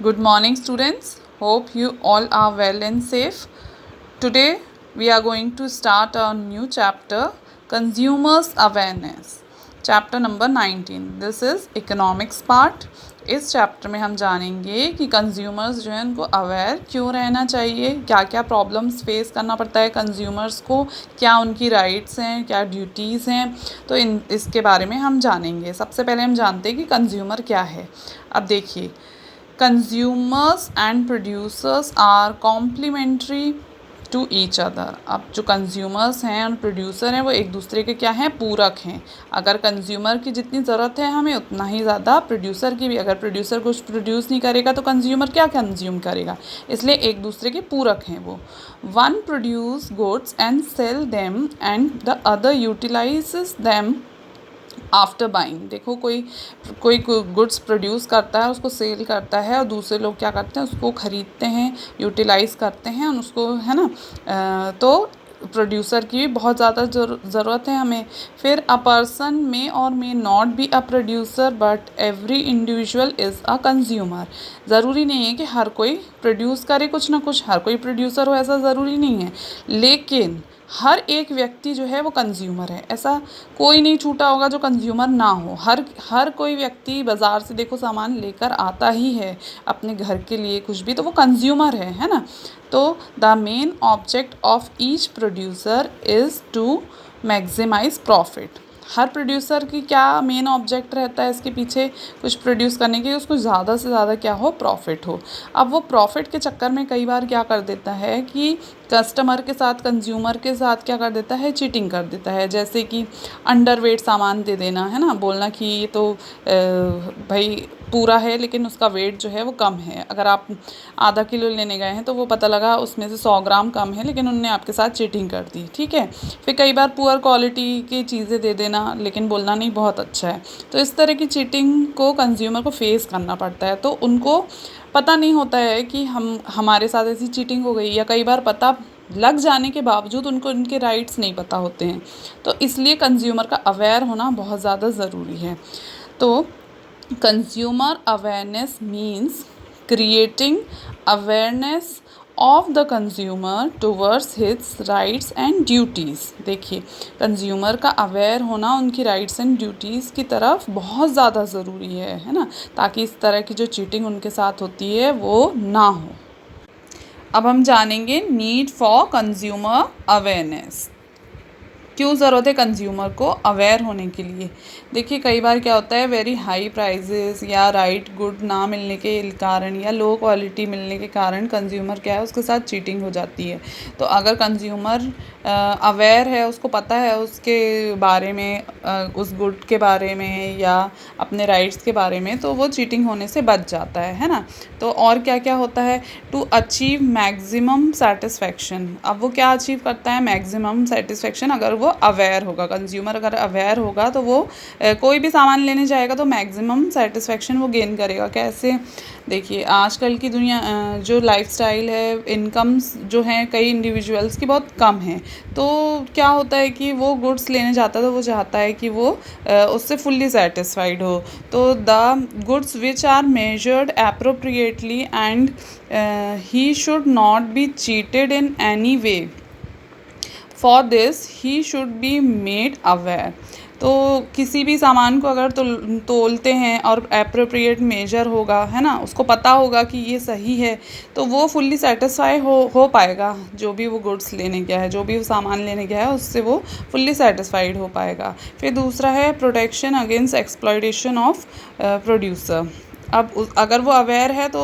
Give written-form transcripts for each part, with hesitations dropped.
Good morning, students. Hope you all are well and safe. Today, we are going to start a new chapter, Consumers Awareness. Chapter number 19. This is economics part. इस chapter में हम जानेंगे कि consumers जो हैं उनको aware क्यों रहना चाहिए, क्या क्या प्रॉब्लम्स फेस करना पड़ता है कंज्यूमर्स को, क्या उनकी राइट्स हैं, क्या ड्यूटीज़ हैं। तो इसके बारे में हम जानेंगे। सबसे पहले हम जानते हैं कि कंज्यूमर क्या है। अब देखिए, consumers and producers are complementary to each other. अब जो कंज्यूमर्स हैं और प्रोड्यूसर हैं वो एक दूसरे के क्या हैं, पूरक हैं। अगर कंज्यूमर की जितनी ज़रूरत है हमें उतना ही ज़्यादा प्रोड्यूसर की भी। अगर प्रोड्यूसर कुछ प्रोड्यूस नहीं करेगा तो कंज्यूमर क्या कंज्यूम करेगा, इसलिए एक दूसरे के पूरक हैं वो। One produce goods and sell them and the other utilises them after buying. देखो, कोई गुड्स प्रोड्यूस करता है, उसको सेल करता है, और दूसरे लोग क्या करते हैं, उसको ख़रीदते हैं, यूटिलाइज़ करते हैं, और उसको, है ना। तो प्रोड्यूसर की भी बहुत ज़्यादा ज़रूरत है हमें। फिर अ पर्सन में और may not be a producer but every individual is a consumer. ज़रूरी नहीं है कि हर कोई प्रोड्यूस करे कुछ ना कुछ, हर कोई प्रोड्यूसर हो, ऐसा ज़रूरी नहीं है। लेकिन हर एक व्यक्ति जो है वो कंज्यूमर है। ऐसा कोई नहीं छूटा होगा जो कंज्यूमर ना हो। हर कोई व्यक्ति बाज़ार से देखो सामान लेकर आता ही है अपने घर के लिए कुछ भी, तो वो कंज्यूमर है ना। तो the main object of each producer is to maximise profit. हर प्रोड्यूसर की क्या मेन ऑब्जेक्ट रहता है इसके पीछे कुछ प्रोड्यूस करने के, उसको ज़्यादा से ज़्यादा क्या हो, प्रॉफिट हो। अब वो प्रॉफिट के चक्कर में कई बार क्या कर देता है कि कस्टमर के साथ, कंज्यूमर के साथ क्या कर देता है, चीटिंग कर देता है। जैसे कि अंडरवेट सामान दे देना, है ना, बोलना कि ये तो भाई पूरा है लेकिन उसका वेट जो है वो कम है। अगर आप आधा किलो लेने गए हैं तो वो पता लगा उसमें से 100 ग्राम कम है, लेकिन उनने आपके साथ चीटिंग कर दी, ठीक है। फिर कई बार पुअर क्वालिटी की चीज़ें दे देना, लेकिन बोलना नहीं बहुत अच्छा है। तो इस तरह की चीटिंग को कंज्यूमर को फेस करना पड़ता है। तो उनको पता नहीं होता है कि हमारे साथ ऐसी चीटिंग हो गई, या कई बार पता लग जाने के बावजूद उनको उनके राइट्स नहीं पता होते हैं। तो इसलिए कंज्यूमर का अवेयर होना बहुत ज़्यादा ज़रूरी है। तो consumer awareness means creating awareness of the consumer towards his rights and duties. देखिए, कंज्यूमर का अवेयर होना उनकी राइट्स एंड ड्यूटीज़ की तरफ बहुत ज़्यादा ज़रूरी है ना, ताकि इस तरह की जो चीटिंग उनके साथ होती है वो ना हो। अब हम जानेंगे नीड फॉर कंज्यूमर अवेयरनेस। क्यों ज़रूरत है कंज्यूमर को अवेयर होने के लिए। देखिए, कई बार क्या होता है, वेरी हाई प्राइजेस या राइट गुड ना मिलने के कारण या लो क्वालिटी मिलने के कारण कंज्यूमर क्या है, उसके साथ चीटिंग हो जाती है। तो अगर कंज्यूमर अवेयर है, उसको पता है उसके बारे में, उस गुड के बारे में या अपने राइट्स के बारे में, तो वो चीटिंग होने से बच जाता है ना। तो और क्या क्या होता है, टू अचीव मैक्सिमम सेटिस्फेक्शन। अब वो क्या अचीव करता है, मैक्सिमम सेटिस्फेक्शन। अगर वो अवेयर होगा, कंज्यूमर अगर अवेयर होगा तो वो कोई भी सामान लेने जाएगा तो मैक्सिमम सेटिस्फेक्शन वो गेन करेगा। कैसे, देखिए, आजकल की दुनिया जो लाइफस्टाइल है, इनकम्स जो हैं कई इंडिविजुअल्स की बहुत कम है। तो क्या होता है कि वो गुड्स लेने जाता है तो वो चाहता है कि वो उससे फुल्ली सेटिस्फाइड हो। तो the goods which are measured appropriately and he should not be cheated in any way. For this he should be made aware. तो किसी भी सामान को अगर तोलते हैं और एप्रोप्रिएट मेजर होगा, है ना, उसको पता होगा कि ये सही है, तो वो फुल्ली सेटिस्फाई हो पाएगा। जो भी वो गुड्स लेने गया है, जो भी वो सामान लेने गया है, उससे वो फुल्ली सेटिस्फाइड हो पाएगा। फिर दूसरा है protection against exploitation of producer. अब अगर वो अवेयर है तो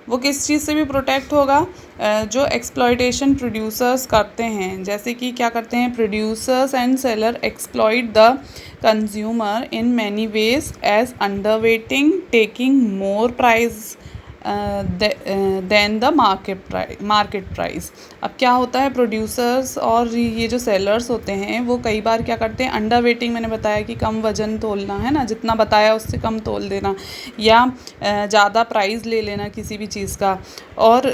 वो किस चीज़ से भी प्रोटेक्ट होगा, जो एक्सप्लॉयटेशन प्रोड्यूसर्स करते हैं। जैसे कि क्या करते हैं, producers and seller exploit the consumer in many ways as underweighting, taking more price than the market price. अब क्या होता है, प्रोड्यूसर्स और ये जो सेलर्स होते हैं वो कई बार क्या करते हैं, अंडर वेटिंग, मैंने बताया कि कम वजन तोलना, है ना, जितना बताया उससे कम तोल देना, या ज़्यादा प्राइस ले लेना किसी भी चीज़ का, और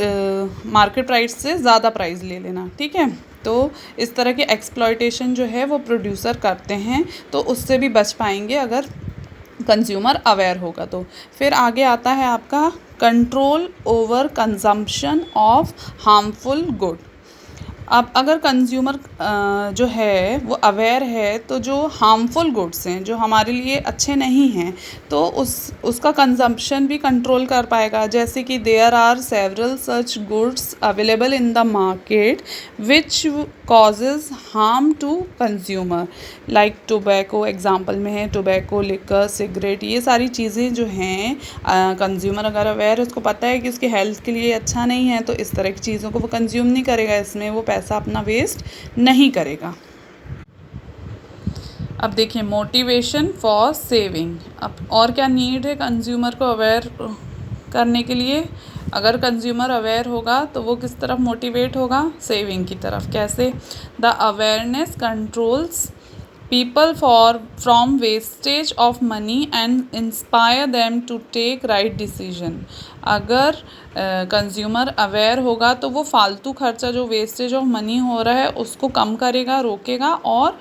मार्केट प्राइस से ज़्यादा प्राइस ले लेना, ठीक है। तो इस तरह के एक्सप्लॉयटेशन जो है वो प्रोड्यूसर करते हैं, तो उससे भी बच पाएंगे अगर कंज्यूमर अवेयर होगा तो। फिर आगे आता है आपका control over consumption of harmful good. अब अगर कंज्यूमर जो है वो अवेयर है तो जो हार्मफुल गुड्स हैं जो हमारे लिए अच्छे नहीं हैं तो उसका कंजम्पशन भी कंट्रोल कर पाएगा। जैसे कि there are several such goods available in the market which causes harm to consumer, like tobacco example में है, टोबैको, लिकर, सिगरेट, ये सारी चीज़ें जो हैं कंज्यूमर अगर अवेयर है, उसको पता है कि उसकी हेल्थ के लिए अच्छा नहीं है तो इस तरह की चीज़ों को वो कंज्यूम नहीं करेगा, इसमें वो पैसा अपना वेस्ट नहीं करेगा। अब देखिए मोटिवेशन फॉर सेविंग। अब और क्या नीड है कंज्यूमर को अवेयर करने के लिए? अगर कंज्यूमर अवेयर होगा तो वो किस तरफ मोटिवेट होगा? सेविंग की तरफ। कैसे? The awareness controls people from wastage of money and inspire them to take right decision। अगर कंज्यूमर अवेयर होगा तो वो फालतू खर्चा जो वेस्टेज ऑफ मनी हो रहा है उसको कम करेगा, रोकेगा और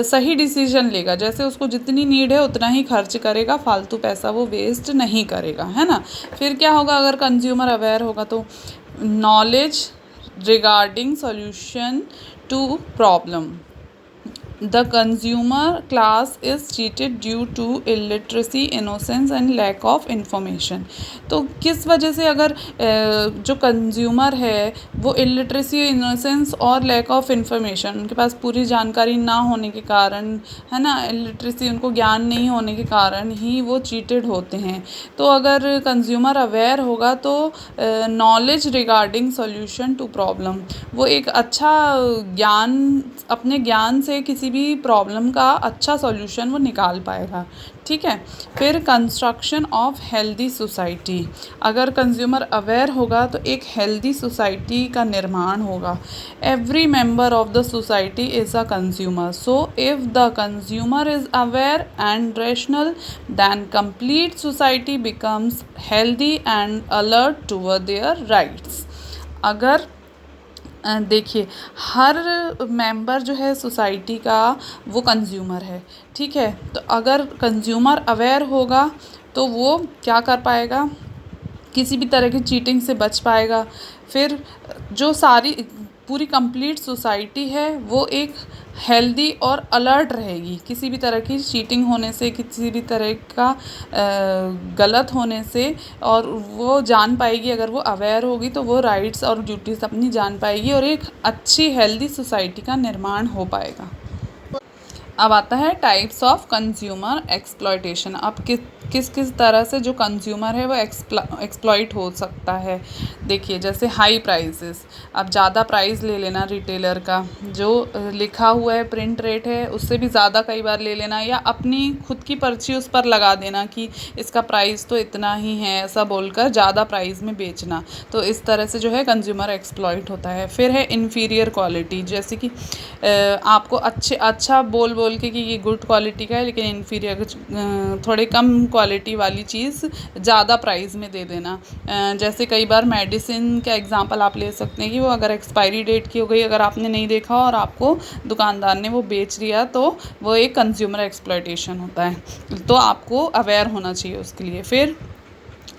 सही डिसीजन लेगा। जैसे उसको जितनी नीड है उतना ही खर्च करेगा, फालतू पैसा वो वेस्ट नहीं करेगा, है ना। फिर क्या होगा अगर कंज्यूमर अवेयर होगा तो knowledge regarding solution to problem. The consumer class is cheated due to illiteracy, innocence and lack of information। तो किस वजह से अगर जो कंज्यूमर है वो इलिटरेसी, इनोसेंस और लैक ऑफ इंफॉर्मेशन, उनके पास पूरी जानकारी ना होने के कारण, है ना, इलिटरेसी उनको ज्ञान नहीं होने के कारण ही वो चीटेड होते हैं। तो अगर कंज्यूमर अवेयर होगा तो knowledge regarding solution to problem, वो एक अच्छा ज्ञान, अपने ज्ञान से किसी भी प्रॉब्लम का अच्छा सॉल्यूशन वो निकाल पाएगा। ठीक है। फिर कंस्ट्रक्शन ऑफ हेल्दी सोसाइटी। अगर कंज्यूमर अवेयर होगा तो एक हेल्दी सोसाइटी का निर्माण होगा। Every member of the society is a consumer, so if the consumer is aware and rational then complete society becomes healthy and alert toward their rights. अगर देखिए हर member जो है सोसाइटी का वो कंज्यूमर है, ठीक है। तो अगर कंज्यूमर अवेयर होगा तो वो क्या कर पाएगा, किसी भी तरह की चीटिंग से बच पाएगा। फिर जो सारी पूरी कंप्लीट सोसाइटी है वो एक हेल्दी और अलर्ट रहेगी, किसी भी तरह की चीटिंग होने से, किसी भी तरह का गलत होने से, और वो जान पाएगी, अगर वो अवेयर होगी तो वो राइट्स और ड्यूटीज़ अपनी जान पाएगी और एक अच्छी हेल्दी सोसाइटी का निर्माण हो पाएगा। अब आता है टाइप्स ऑफ कंज्यूमर एक्सप्लॉयटेशन। अब किस किस तरह से जो कंज्यूमर है वो एक्सप्लॉइट हो सकता है। देखिए जैसे हाई प्राइसेस, अब ज़्यादा प्राइस ले लेना रिटेलर का, जो लिखा हुआ है प्रिंट रेट है उससे भी ज़्यादा कई बार ले लेना, या अपनी खुद की पर्ची उस पर लगा देना कि इसका प्राइस तो इतना ही है, ऐसा बोलकर ज़्यादा प्राइस में बेचना। तो इस तरह से जो है कंज्यूमर एक्सप्लॉइट होता है। फिर है इन्फीरियर क्वालिटी, जैसे कि आपको अच्छा बोल के कि ये गुड क्वालिटी का है लेकिन इन्फीरियर, थोड़े कम क्वालिटी वाली चीज़ ज़्यादा प्राइस में दे देना। जैसे कई बार मेडिसिन का एग्जांपल आप ले सकते हैं कि वो अगर एक्सपायरी डेट की हो गई, अगर आपने नहीं देखा और आपको दुकानदार ने वो बेच दिया, तो वो एक कंज्यूमर एक्सप्लॉयटेशन होता है। तो आपको अवेयर होना चाहिए उसके लिए। फिर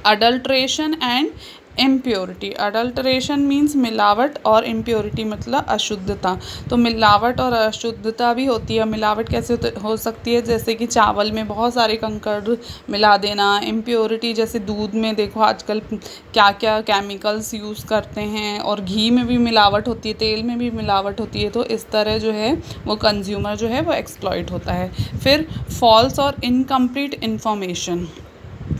adulteration and impurity. Adulteration means मिलावट और इम्प्योरिटी मतलब अशुद्धता। तो मिलावट और अशुद्धता भी होती है। मिलावट कैसे हो सकती है, जैसे कि चावल में बहुत सारे कंकड़ मिला देना। इम्प्योरिटी जैसे दूध में देखो आजकल क्या क्या केमिकल्स यूज़ करते हैं, और घी में भी मिलावट होती है, तेल में भी मिलावट होती है। तो इस तरह जो है वो कंज्यूमर जो है वो एक्सप्लॉइट होता है। फिर फॉल्स और इनकम्प्लीट इन्फॉर्मेशन,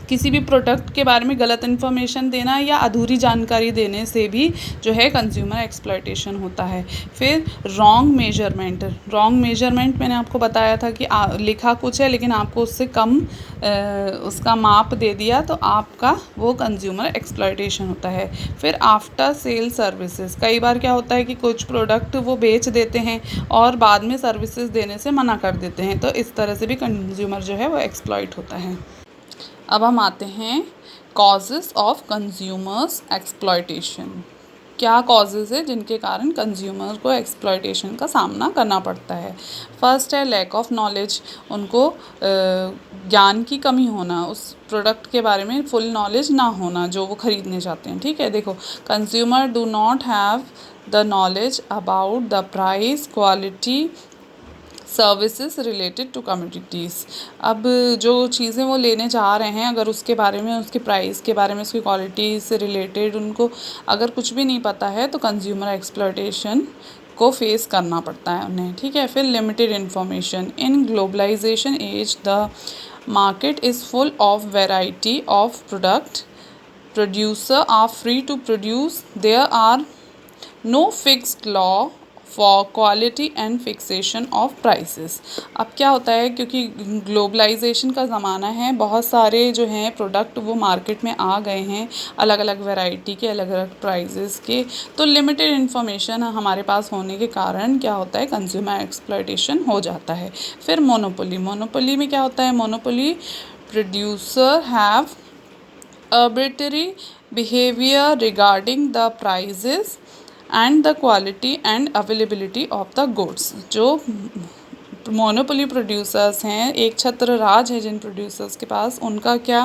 किसी भी प्रोडक्ट के बारे में गलत इन्फॉर्मेशन देना या अधूरी जानकारी देने से भी जो है कंज्यूमर एक्सप्लॉयटेशन होता है। फिर रॉन्ग मेजरमेंट। रॉन्ग मेजरमेंट मैंने आपको बताया था कि लिखा कुछ है लेकिन आपको उससे कम उसका माप दे दिया, तो आपका वो कंज्यूमर एक्सप्लॉयटेशन होता है। फिर आफ्टर सेल सर्विसेज, कई बार क्या होता है कि कुछ प्रोडक्ट वो बेच देते हैं और बाद में सर्विसेज देने से मना कर देते हैं, तो इस तरह से भी कंज्यूमर जो है वो एक्सप्लॉइट होता है। अब हम आते हैं कॉजेज़ ऑफ कंज्यूमर्स एक्सप्लॉयटेशन। क्या कॉजेज़ है जिनके कारण कंज्यूमर को एक्सप्लॉयटेशन का सामना करना पड़ता है। फर्स्ट है लैक ऑफ नॉलेज, उनको ज्ञान की कमी होना, उस प्रोडक्ट के बारे में फुल नॉलेज ना होना जो वो ख़रीदने चाहते हैं। ठीक है, देखो consumer do not have the knowledge about the price, quality, services related to commodities. अब जो चीज़ें वो लेने जा रहे हैं, अगर उसके बारे में, उसके प्राइस के बारे में, उसकी क्वालिटी से रिलेटेड उनको अगर कुछ भी नहीं पता है तो कंज्यूमर एक्सप्लॉयटेशन को फेस करना पड़ता है उन्हें। ठीक है, फिर limited information. In globalisation age the market is full of variety of product, producer are free to produce, there are no fixed law for quality and fixation of prices. अब क्या होता है, क्योंकि ग्लोबलाइजेशन का ज़माना है, बहुत सारे जो हैं प्रोडक्ट वो मार्केट में आ गए हैं, अलग अलग वैरायटी के, अलग अलग प्राइसेस के, तो लिमिटेड इन्फॉर्मेशन हमारे पास होने के कारण क्या होता है, कंज्यूमर एक्सप्लॉयटेशन हो जाता है। फिर मोनोपोली। मोनोपोली में क्या होता है, monopoly producer have arbitrary behavior regarding the prices and the quality and availability of the goods। जो मोनोपोली प्रोड्यूसर्स हैं, एक छत्र राज है जिन प्रोड्यूसर्स के पास, उनका क्या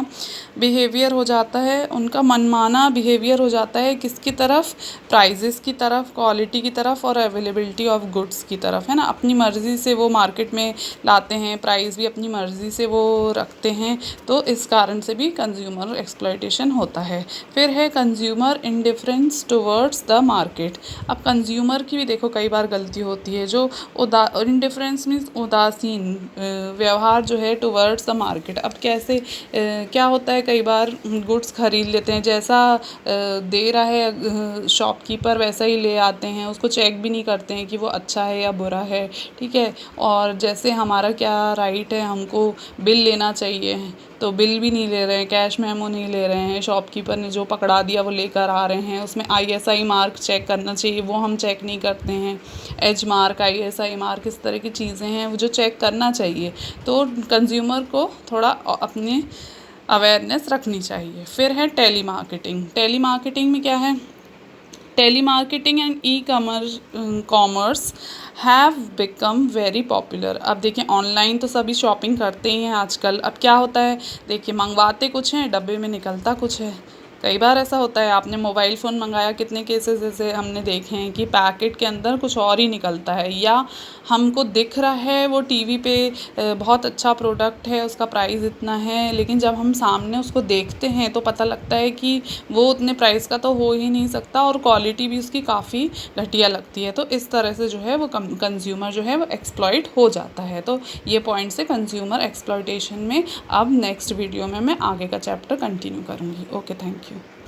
बिहेवियर हो जाता है, उनका मनमाना बिहेवियर हो जाता है किसकी तरफ, प्राइजेस की तरफ, क्वालिटी की तरफ और अवेलेबिलिटी ऑफ गुड्स की तरफ, है ना। अपनी मर्ज़ी से वो मार्केट में लाते हैं, प्राइस भी अपनी मर्ज़ी से वो रखते हैं, तो इस कारण से भी कंज्यूमर एक्सप्लॉयटेशन होता है। फिर है consumer indifference towards the market. अब कंज्यूमर की भी देखो कई बार गलती होती है, जो इंडिफरेंस मीन्स उदासीन व्यवहार जो है टुवर्ड्स द मार्केट। अब कैसे क्या होता है, कई बार गुड्स खरीद लेते हैं, जैसा दे रहा है शॉपकीपर वैसा ही ले आते हैं, उसको चेक भी नहीं करते हैं कि वो अच्छा है या बुरा है। ठीक है, और जैसे हमारा क्या राइट है, हमको बिल लेना चाहिए तो बिल भी नहीं ले रहे हैं, कैश मेमो नहीं ले रहे हैं, शॉपकीपर ने जो पकड़ा दिया वो लेकर आ रहे हैं। उसमें ISI मार्क चेक करना चाहिए, वो हम चेक नहीं करते हैं। एज मार्क, ISI मार्क, इस तरह की चीज़ें हैं वो जो चेक करना चाहिए, तो कंज्यूमर को थोड़ा अपने अवेयरनेस रखनी चाहिए। फिर है टेली मार्केटिंग। टेली मार्केटिंग में क्या है, telemarketing and commerce have become very popular. अब देखिए ऑनलाइन तो सभी शॉपिंग करते ही हैं आजकल। अब क्या होता है, देखिए मंगवाते कुछ हैं, डब्बे में निकलता कुछ है। कई बार ऐसा होता है, आपने मोबाइल फ़ोन मंगाया, कितने केसेस ऐसे हमने देखे हैं कि पैकेट के अंदर कुछ और ही निकलता है, या हमको दिख रहा है वो टीवी पे बहुत अच्छा प्रोडक्ट है, उसका प्राइस इतना है, लेकिन जब हम सामने उसको देखते हैं तो पता लगता है कि वो उतने प्राइस का तो हो ही नहीं सकता और क्वालिटी भी उसकी काफ़ी घटिया लगती है। तो इस तरह से जो है वो कंज्यूमर जो है वो एक्सप्लॉइट हो जाता है। तो ये पॉइंट से कंज्यूमर एक्सप्लॉयटेशन में अब नेक्स्ट वीडियो में मैं आगे का चैप्टर कंटिन्यू करूँगी। Okay, thank you.